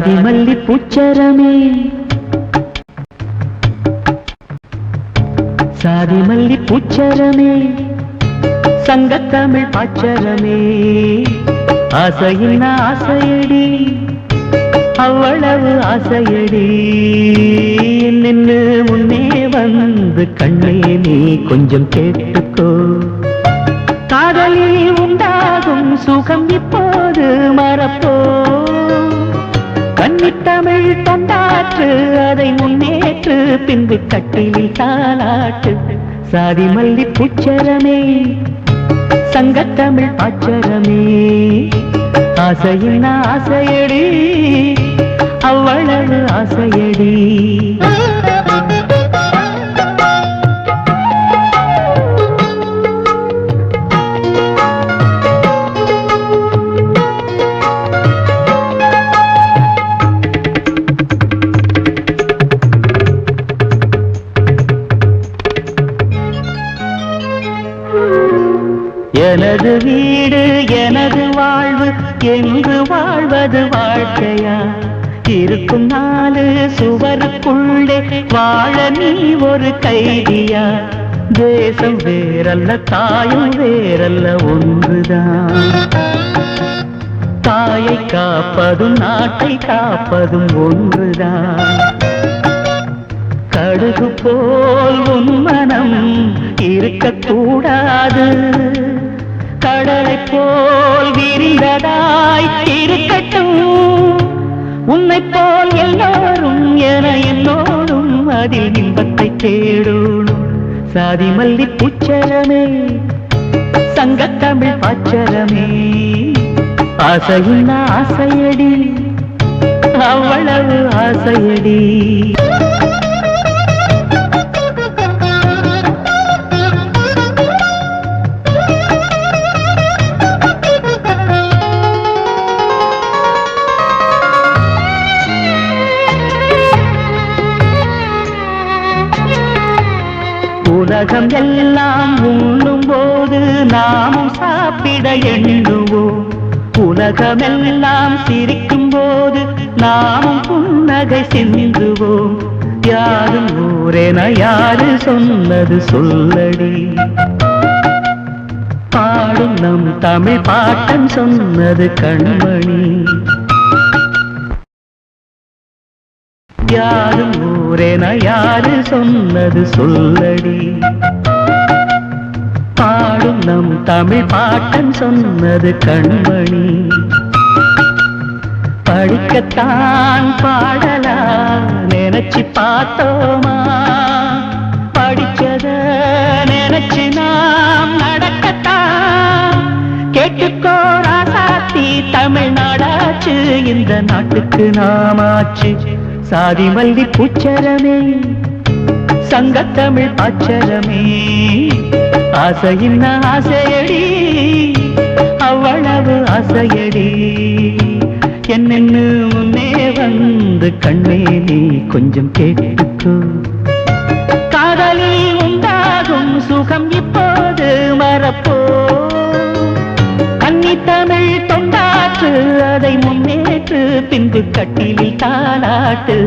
சாதி மல்லி பூச்சரமே சாதி மல்லி பூச்சரமே சங்கத்தமிழ் பாச்சரமே ஆசையின் ஆசையடி அவ்வளவு ஆசையடி நின்று முன்னே வந்து கண்ணே நீ கொஞ்சம் கேட்டுக்கோ காதலில் உண்டாகும் சுகம் இப்போது மறப்போ கன்னித்தமிழ் தொண்டாற்று அதை முன்னேற்று பின்பு கட்டிலில் தாலாட்டு சாதி மல்லி பூச்சரமே சங்கத்தமிழ் பாச்சரமே ஆசையின் ஆசையடி அவ்வளவு ஆசையடி எனது வீடு எனது வாழ்வு என்று வாழ்வது வாழ்க்கையா இருக்கும் நாலு சுவருக்குள்ளே வாழ நீ ஒரு கைதியா தேசம் வேறல்ல தாயும் வேறல்ல ஒன்றுதான் தாயை காப்பதும் நாட்டை காப்பதும் ஒன்றுதான் கடுகு போல் உன் மனம் இருக்கக்கூடாது கடலை போல் விரிந்ததாய் இருக்கட்டும் உன்னை போல் எல்லோரும் என என்னோடும் அதில் இன்பத்தை தேடும் சாதி மல்லி பூச்சரமே சங்கத்தமிழ் பாச்சரமே ஆசையின் ஆசையடி அவ்வளவு ஆசையடி உலகம் எல்லாம் உண்ணும் போது நாமும் சாப்பிட எண்ணுவோம் உலகமெல்லாம் சிரிக்கும் போது நாமும் புன்னகை சிந்துவோம் யாரும் ஊரென யாரு சொன்னது சொல்லடி பாடும் நம் தமிழ் பாட்டன் சொன்னது கண்மணி யாரும் ஊரென யாரு சொன்னது சொல்லடி பாடும் நம் தமிழ் பாட்டன் சொன்னது கண்மணி படிக்கத்தான் பாடலா நினைச்சு பார்த்தோமா படிச்சத நினைச்சு நாம் நடக்கத்தான் கேட்டுக்கோ ராசாத்தி தமிழ்நாடாச்சு இந்த நாட்டுக்கு நாமாச்சு சாதி மல்லி பூச்சரமே சங்கத்தமிழ் பாச்சரமே ஆசையின் ஆசையடி அவ்வளவு ஆசையடி என்னென்னு முன்னே வந்து கண்ணே நீ கொஞ்சம் கேட்டுக்கோ காதலில் உண்டாகும் சுகம் இப்போது மறப்போ கன்னித்தமிழ் தொண்டாற்று அதை முன்னேற்று பின்பு கட்டிலில் தாலாட்டு